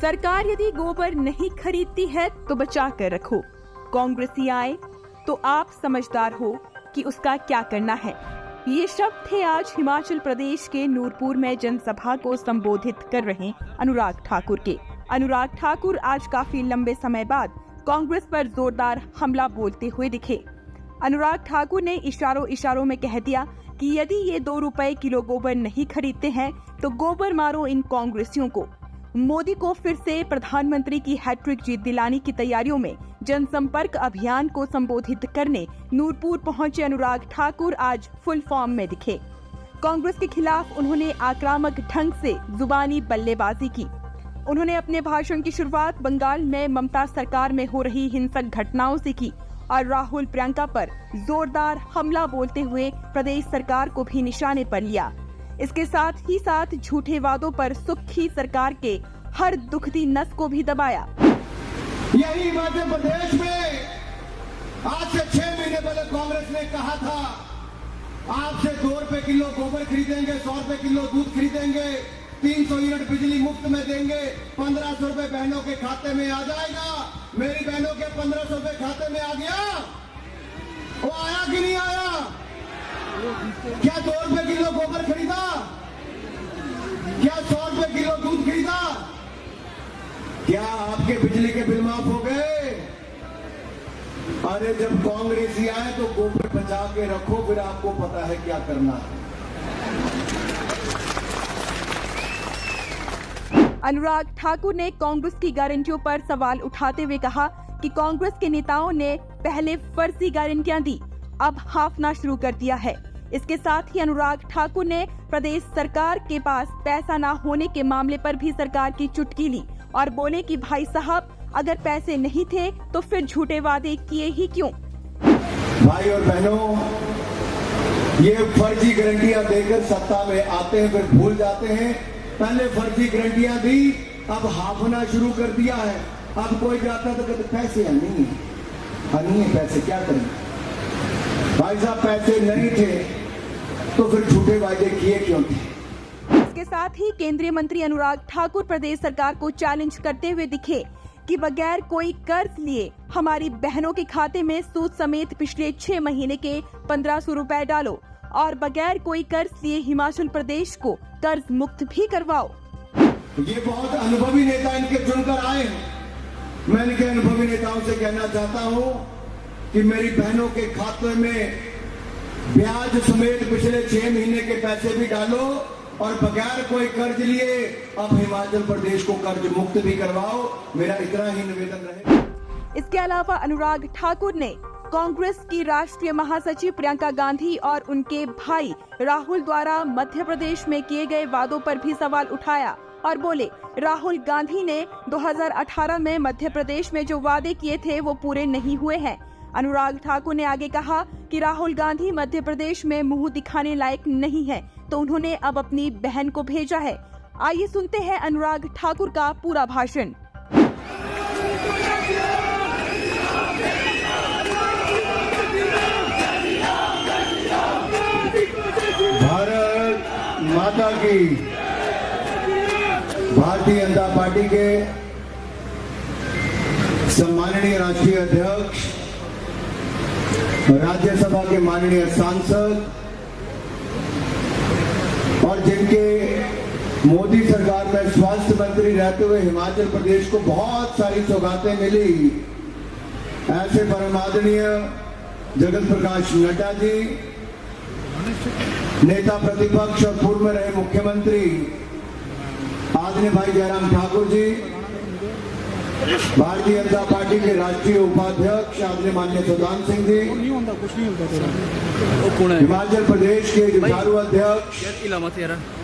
सरकार यदि गोबर नहीं खरीदती है तो बचा कर रखो, कांग्रेसी आए तो आप समझदार हो कि उसका क्या करना है। ये शब्द थे आज हिमाचल प्रदेश के नूरपुर में जनसभा को संबोधित कर रहे अनुराग ठाकुर के। अनुराग ठाकुर आज काफी लंबे समय बाद कांग्रेस पर जोरदार हमला बोलते हुए दिखे। अनुराग ठाकुर ने इशारों में कह दिया कि यदि ये 2 रुपए किलो गोबर नहीं खरीदते हैं तो गोबर मारो इन कांग्रेसियों को। मोदी को फिर से प्रधानमंत्री की हैट्रिक जीत दिलाने की तैयारियों में जनसंपर्क अभियान को संबोधित करने नूरपुर पहुंचे अनुराग ठाकुर आज फुल फॉर्म में दिखे। कांग्रेस के खिलाफ उन्होंने आक्रामक ढंग से जुबानी बल्लेबाजी की। उन्होंने अपने भाषण की शुरुआत बंगाल में ममता सरकार में हो रही हिंसक घटनाओं से की और राहुल प्रियंका पर जोरदार हमला बोलते हुए प्रदेश सरकार को भी निशाने पर लिया। इसके साथ ही झूठे वादों पर सुखी सरकार के हर दुखदी नस को भी दबाया। यही मध्य प्रदेश में आज से 6 महीने पहले कांग्रेस ने कहा था आपसे 2 रुपए किलो गोबर खरीदेंगे, 100 रुपए किलो दूध खरीदेंगे, 300 यूनिट बिजली मुफ्त में देंगे, 1500 रुपए बहनों के खाते में आ जाएगा। मेरी बहनों के 1500 रुपए खाते में आ गया, वो आया कि नहीं आया? क्या 2 रुपए किलो गोबर खरीदा? क्या 100 रुपए किलो दूध खरीदा? क्या आपके बिजली के बिल माफ हो गए? अरे जब कांग्रेस ही आए तो गोबर बचा के रखो, फिर आपको पता है क्या करना है। अनुराग ठाकुर ने कांग्रेस की गारंटियों पर सवाल उठाते हुए कहा कि कांग्रेस के नेताओं ने पहले फर्जी गारंटियां दी, अब हाफना शुरू कर दिया है। इसके साथ ही अनुराग ठाकुर ने प्रदेश सरकार के पास पैसा न होने के मामले पर भी सरकार की चुटकी ली और बोले कि भाई साहब अगर पैसे नहीं थे तो फिर झूठे वादे किए ही क्यों। भाई और बहनों, ये फर्जी गारंटियां देकर सत्ता में आते हैं फिर भूल जाते हैं। पहले फर्जी गारंटियां दी, अब हाफना शुरू कर दिया है। अब कोई जाता तो कहते पैसे नहीं है पैसे, क्या करें भाई साहब, पैसे नहीं थे तो फिर झूठे वादे किए क्यों थे। इसके साथ ही केंद्रीय मंत्री अनुराग ठाकुर प्रदेश सरकार को चैलेंज करते हुए दिखे कि बगैर कोई कर्ज लिए हमारी बहनों के खाते में सूद समेत पिछले 6 महीने के 1500 रुपए डालो और बगैर कोई कर्ज लिए हिमाचल प्रदेश को कर्ज मुक्त भी करवाओ। ये बहुत अनुभवी नेता इनके चुनकर आए हैं। मैं इनके अनुभवी नेताओं से कहना चाहता हूँ कि मेरी बहनों के खाते में ब्याज समेत पिछले 6 महीने के पैसे भी डालो और बगैर कोई कर्ज लिए अब हिमाचल प्रदेश को कर्ज मुक्त भी करवाओ। मेरा इतना ही निवेदन रहे। इसके अलावा अनुराग ठाकुर ने कांग्रेस की राष्ट्रीय महासचिव प्रियंका गांधी और उनके भाई राहुल द्वारा मध्य प्रदेश में किए गए वादों पर भी सवाल उठाया और बोले राहुल गांधी ने 2018 में मध्य प्रदेश में जो वादे किए थे वो पूरे नहीं हुए हैं। अनुराग ठाकुर ने आगे कहा कि राहुल गांधी मध्य प्रदेश में मुंह दिखाने लायक नहीं है, तो उन्होंने अब अपनी बहन को भेजा है। आइए सुनते हैं अनुराग ठाकुर का पूरा भाषण। भारत माता की। भारतीय जनता पार्टी के सम्माननीय राष्ट्रीय अध्यक्ष, राज्यसभा के माननीय सांसद और जिनके मोदी सरकार में स्वास्थ्य मंत्री रहते हुए हिमाचल प्रदेश को बहुत सारी सौगातें मिली, ऐसे परमादरणीय जगत प्रकाश नड्डा जी, नेता प्रतिपक्ष और पूर्व में रहे मुख्यमंत्री आदरणीय भाई जयराम ठाकुर जी, भारतीय जनता पार्टी के राष्ट्रीय उपाध्यक्ष आदरणीय माननीय सुल्तान सिंह जी, हिमाचल प्रदेश के जुझारू अध्यक्ष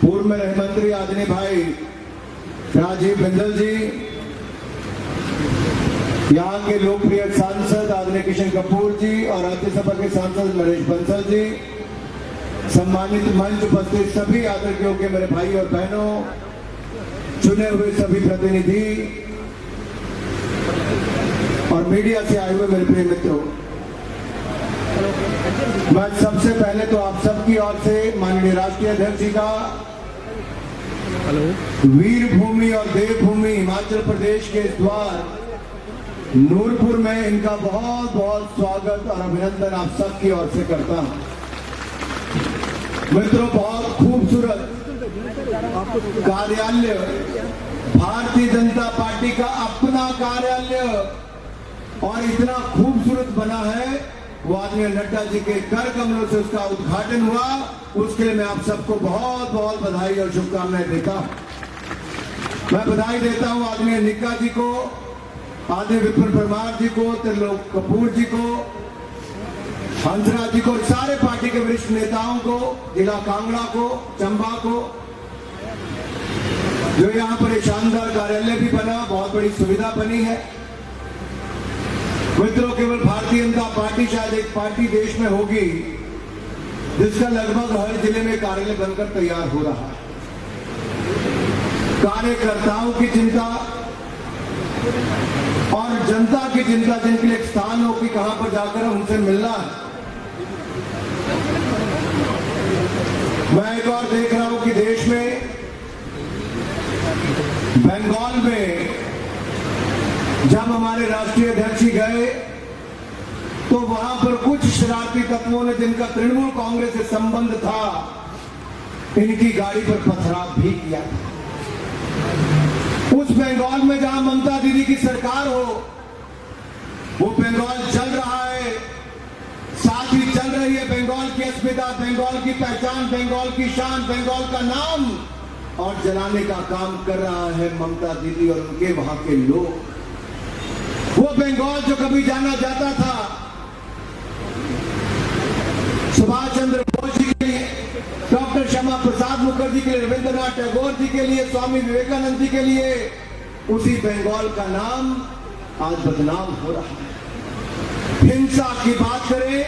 पूर्व में रहे मंत्री आदरणीय भाई राजीव बिंदल जी, यहाँ के लोकप्रिय सांसद आदरणीय किशन कपूर जी और राज्यसभा के सांसद नरेश बंसल जी, सम्मानित मंच उपस्थित सभी आदरणीय योग्य मेरे भाई और बहनों, चुने हुए सभी प्रतिनिधि और मीडिया से आए हुए मेरे प्रिय मित्रों, मैं सबसे पहले तो आप सबकी ओर से माननीय राष्ट्रीय अध्यक्ष जी का वीर भूमि और देवभूमि हिमाचल प्रदेश के इस द्वार नूरपुर में इनका बहुत बहुत स्वागत और अभिनंदन आप सबकी ओर से करता हूं। मित्रों, बहुत खूबसूरत कार्यालय, भारतीय जनता पार्टी का अपना कार्यालय और इतना खूबसूरत बना है, वो आदरणीय नड्डा जी के कर कमलों से उसका उद्घाटन हुआ। उसके लिए मैं आप सबको बहुत बहुत बधाई और शुभकामनाएं देता हूं। मैं बधाई देता हूं आदरणीय निक्का जी को, आदरणीय विपिन परमार जी को, त्रिलोक कपूर जी को, हंसराज जी को, सारे पार्टी के वरिष्ठ नेताओं को, जिला कांगड़ा को, चंबा को, जो यहाँ पर एक शानदार कार्यालय भी बना, बहुत बड़ी सुविधा बनी है। मित्रों, केवल भारतीय जनता पार्टी शायद एक पार्टी देश में होगी जिसका लगभग हर जिले में कार्यालय बनकर तैयार हो रहा है। कार्यकर्ताओं की चिंता और जनता की चिंता, जिनके लिए एक स्थान हो कि कहां पर जाकर उनसे मिलना है। मैं एक और देख रहा हूं कि देश में, बंगाल में जब हमारे राष्ट्रीय अध्यक्ष गए तो वहां पर कुछ शरारती तत्वों ने, जिनका तृणमूल कांग्रेस से संबंध था, इनकी गाड़ी पर पथराव भी किया था। उस बंगाल में जहां ममता दीदी की सरकार हो, वो बंगाल चल रहा है, साथ ही चल रही है बंगाल की अस्मिता, बंगाल की पहचान, बंगाल की शान, बंगाल का नाम, और जलाने का काम कर रहा है ममता दीदी और उनके वहां के लोग। वो बंगाल जो कभी जाना जाता था सुभाष चंद्र बोस जी के लिए, डॉक्टर श्यामा प्रसाद मुखर्जी के लिए, रविंद्रनाथ टैगोर जी के लिए, स्वामी विवेकानंद जी के लिए, उसी बंगाल का नाम आज बदनाम हो रहा है। हिंसा की बात करें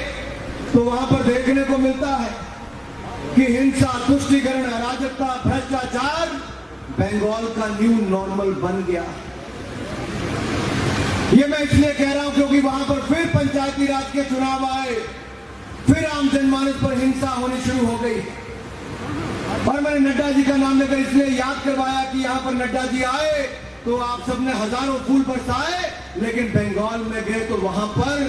तो वहां पर देखने को मिलता है कि हिंसा, तुष्टीकरण, अराजकता, भ्रष्टाचार बंगाल का न्यू नॉर्मल बन गया। ये मैं इसलिए कह रहा हूं क्योंकि वहां पर फिर पंचायती राज के चुनाव आए, फिर आम जनमानस पर हिंसा होनी शुरू हो गई। और मैंने नड्डा जी का नाम लेकर इसलिए याद करवाया कि यहां पर नड्डा जी आए तो आप सबने हजारों फूल बरसाए, लेकिन बंगाल में गए तो वहां पर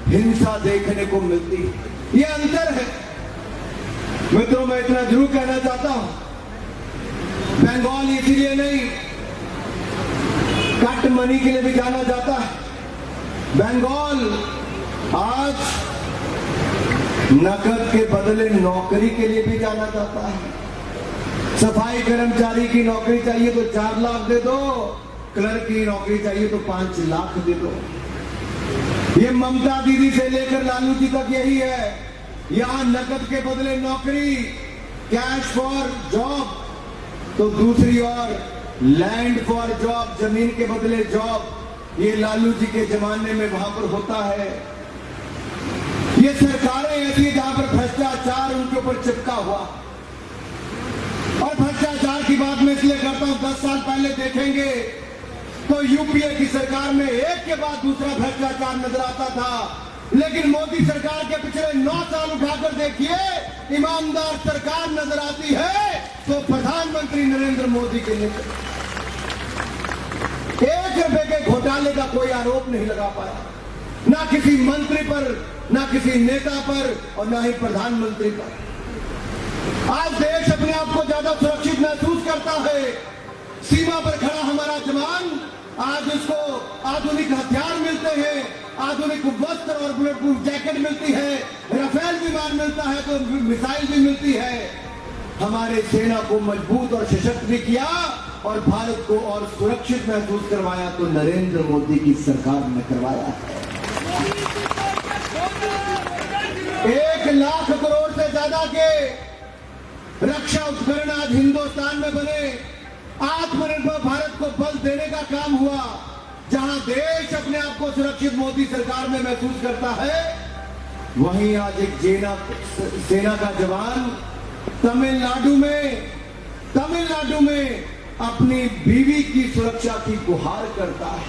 हिंसा देखने को मिलती। ये अंतर है। मित्रों, मैं इतना जरूर कहना चाहता हूं, बंगाल इसीलिए नहीं कट मनी के लिए भी जाना जाता है। बंगाल आज नकद के बदले नौकरी के लिए भी जाना जाता है। सफाई कर्मचारी की नौकरी चाहिए तो 4 लाख दे दो, क्लर्क की नौकरी चाहिए तो 5 लाख दे दो। ये ममता दीदी से लेकर लालू जी तक यही है। यहां नकद के बदले नौकरी, कैश फॉर जॉब, तो दूसरी ओर लैंड फॉर जॉब, जमीन के बदले जॉब। ये लालू जी के जमाने में वहां पर होता है। ये सरकारें ऐसी जहां पर भ्रष्टाचार उनके ऊपर चिपका हुआ। और भ्रष्टाचार की बात मैं इसलिए करता हूं, 10 साल पहले देखेंगे तो यूपीए की सरकार में एक के बाद दूसरा भ्रष्टाचार नजर आता था, लेकिन मोदी सरकार के पिछले 9 साल उठाकर देखिए, ईमानदार सरकार नजर आती है तो प्रधानमंत्री नरेंद्र मोदी के नेतृत्व। 1 रुपए के घोटाले का कोई आरोप नहीं लगा पाया, ना किसी मंत्री पर, ना किसी नेता पर, और ना ही प्रधानमंत्री पर। आज देश अपने आप को ज्यादा सुरक्षित महसूस करता है। सीमा पर खड़ा हमारा जवान, आज उसको आधुनिक हथियार मिलते हैं, आधुनिक वस्त्र और बुलेट प्रूफ जैकेट मिलती है, राफेल विमान मिलता है तो मिसाइल भी मिलती है। हमारे सेना को मजबूत और सशक्त भी किया और भारत को और सुरक्षित महसूस करवाया तो नरेंद्र मोदी की सरकार ने करवाया है। 1 लाख करोड़ से ज्यादा के रक्षा उपकरण आज हिंदुस्तान में बने। आत्मनिर्भर भारत को बल देने का काम हुआ। जहां देश अपने आप को सुरक्षित मोदी सरकार में महसूस करता है, वहीं आज एक सेना का जवान तमिलनाडु में अपनी बीवी की सुरक्षा की गुहार करता है।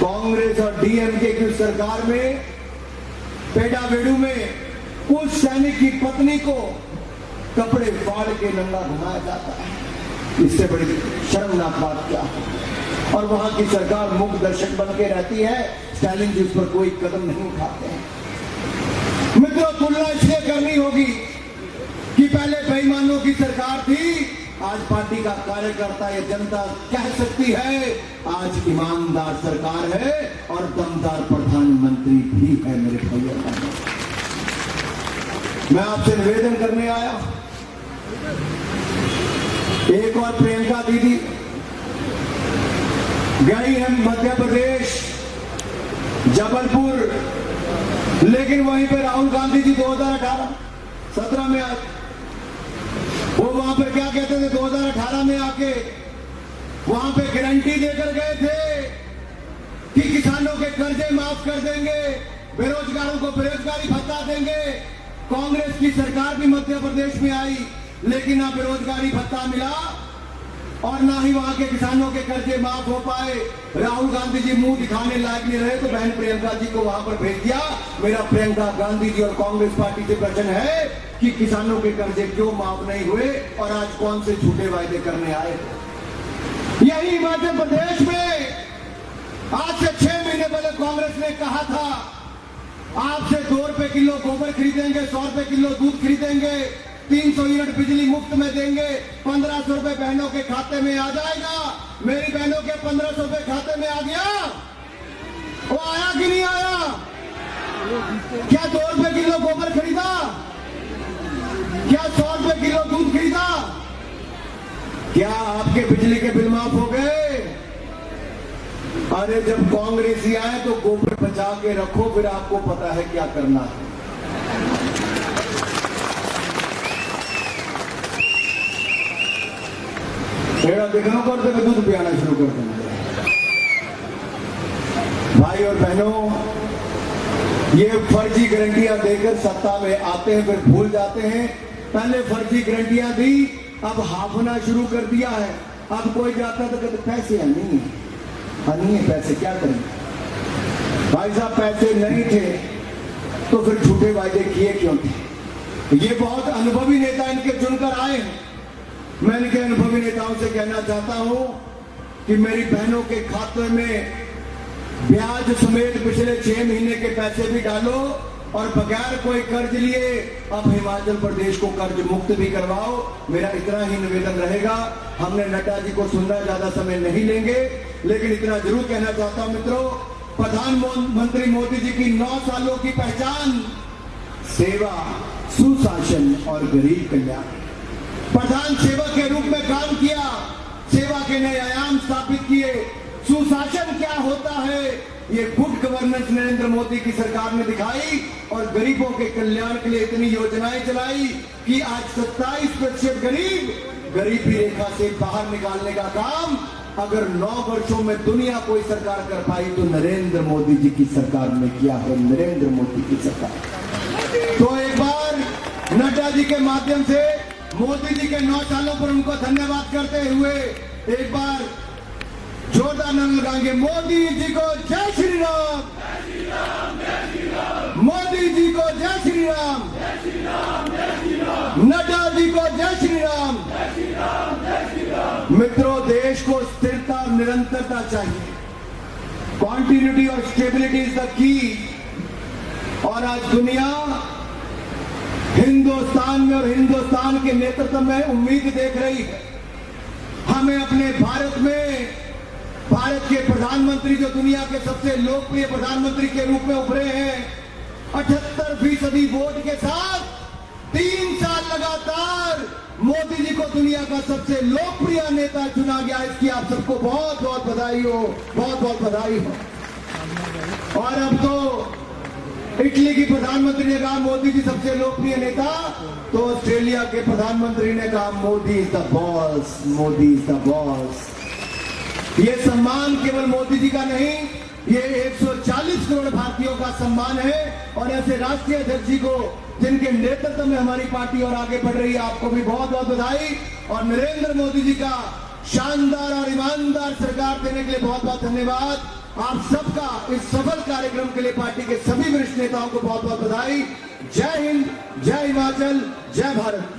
कांग्रेस और डीएमके की सरकार में पेडावेडू में उस सैनिक की पत्नी को कपड़े फाड़ के नंगा घुमाया जाता है। इससे बड़ी शर्मनाक बात क्या है। और वहां की सरकार मूक दर्शक बन के रहती है, स्टालिन जी उस पर कोई कदम नहीं उठाते हैं। मित्रों, तुलना इसलिए करनी होगी कि पहले बेईमानों की सरकार थी, आज पार्टी का कार्यकर्ता या जनता कह सकती है आज ईमानदार सरकार है और दमदार प्रधानमंत्री भी है। मेरे भाइयों, मैं आपसे निवेदन करने आया, एक और प्रियंका दीदी गई है मध्य प्रदेश जबलपुर, लेकिन वहीं पे राहुल गांधी जी 2018-17 में आए। वो वहां पर क्या कहते थे, 2018 में आके वहां पे गारंटी देकर गए थे कि किसानों के कर्जे माफ कर देंगे, बेरोजगारों को बेरोजगारी भत्ता देंगे। कांग्रेस की सरकार भी मध्य प्रदेश में आई, लेकिन ना बेरोजगारी भत्ता मिला और ना ही वहां के किसानों के कर्जे माफ हो पाए। राहुल गांधी जी मुंह दिखाने लायक नहीं रहे तो बहन प्रियंका जी को वहां पर भेज दिया। मेरा प्रियंका गांधी जी और कांग्रेस पार्टी से प्रश्न है कि किसानों के कर्जे क्यों माफ नहीं हुए और आज कौन से झूठे वायदे करने आए। यही मध्य प्रदेश में आज से 6 महीने पहले कांग्रेस ने कहा था आपसे 2 रुपए किलो गोबर खरीदेंगे, 100 रुपए किलो दूध खरीदेंगे, 300 यूनिट बिजली मुफ्त में देंगे, 1500 रुपए बहनों के खाते में आ जाएगा। मेरी बहनों के 1500 रुपए खाते में आ गया? वो आया कि नहीं आया? क्या 2 रुपए किलो गोबर खरीदा? क्या 100 रुपए किलो दूध खरीदा? क्या आपके बिजली के बिल माफ हो गए? अरे जब कांग्रेस ही आए तो गोबर बचा के रखो, फिर आपको पता है क्या करना है। देखना करते हुए दूध पियाना शुरू कर देंगे। भाई और बहनों, ये फर्जी गारंटियां देकर सत्ता में आते हैं, फिर भूल जाते हैं। पहले फर्जी गारंटियां दी, अब हाफना शुरू कर दिया है। अब कोई जाता तो कहते पैसे नहीं है पैसे, क्या करें भाई साहब, पैसे नहीं थे तो फिर झूठे वायदे किए क्यों थे। ये बहुत अनुभवी नेता इनके चुनकर आए हैं। मैं इनके अनुभवी नेताओं से कहना चाहता हूं कि मेरी बहनों के खाते में ब्याज समेत पिछले 6 महीने के पैसे भी डालो और बगैर कोई कर्ज लिए अब हिमाचल प्रदेश को कर्ज मुक्त भी करवाओ। मेरा इतना ही निवेदन रहेगा। हमने नड्डा जी को सुनना, ज्यादा समय नहीं लेंगे, लेकिन इतना जरूर कहना चाहता हूं मित्रों, प्रधानमंत्री मोदी जी की 9 सालों की पहचान सेवा, सुशासन और गरीब कल्याण। प्रधान सेवक के रूप में काम किया, सेवा के नए आयाम स्थापित किए। सुशासन क्या होता है ये गुड गवर्नेंस नरेंद्र मोदी की सरकार ने दिखाई और गरीबों के कल्याण के लिए इतनी योजनाएं चलाई कि आज 27% गरीब गरीबी रेखा से बाहर निकालने का काम अगर 9 वर्षों में दुनिया कोई सरकार कर पाई तो नरेंद्र मोदी जी की सरकार ने किया है। नरेंद्र मोदी की सरकार। तो एक बार नड्डा जी के माध्यम से मोदी जी के 9 सालों पर उनको धन्यवाद करते हुए एक बार जोरदार नारा लगाएंगे, मोदी जी को जय श्री राम, मोदी जी को जय श्री राम, नड्डा जी को जय श्री राम। मित्रों, देश को स्थिरता और निरंतरता चाहिए। कॉन्टिन्यूटी और स्टेबिलिटी इज द की। और आज दुनिया हिंदुस्तान में और हिंदुस्तान के नेतृत्व में उम्मीद देख रही है। हमें अपने भारत में, भारत के प्रधानमंत्री जो दुनिया के सबसे लोकप्रिय प्रधानमंत्री के रूप में उभरे हैं, 78% वोट के साथ 3 साल लगातार मोदी जी को दुनिया का सबसे लोकप्रिय नेता चुना गया। इसकी आप सबको बहुत बहुत बधाई हो, बहुत बहुत बधाई हो। और अब तो इटली की प्रधानमंत्री ने कहा मोदी जी सबसे लोकप्रिय नेता, तो ऑस्ट्रेलिया के प्रधानमंत्री ने कहा Modi is the boss, Modi is the boss. ये सम्मान केवल मोदी जी का नहीं, ये 140 करोड़ भारतीयों का सम्मान है। और ऐसे राष्ट्रीय अध्यक्ष जी को जिनके नेतृत्व में हमारी पार्टी और आगे बढ़ रही है, आपको भी बहुत बहुत बधाई। और नरेंद्र मोदी जी का शानदार और ईमानदार सरकार देने के लिए बहुत बहुत धन्यवाद। आप सबका इस सफल कार्यक्रम के लिए पार्टी के सभी वरिष्ठ नेताओं को बहुत बहुत बधाई। जय हिंद, जय हिमाचल, जय भारत।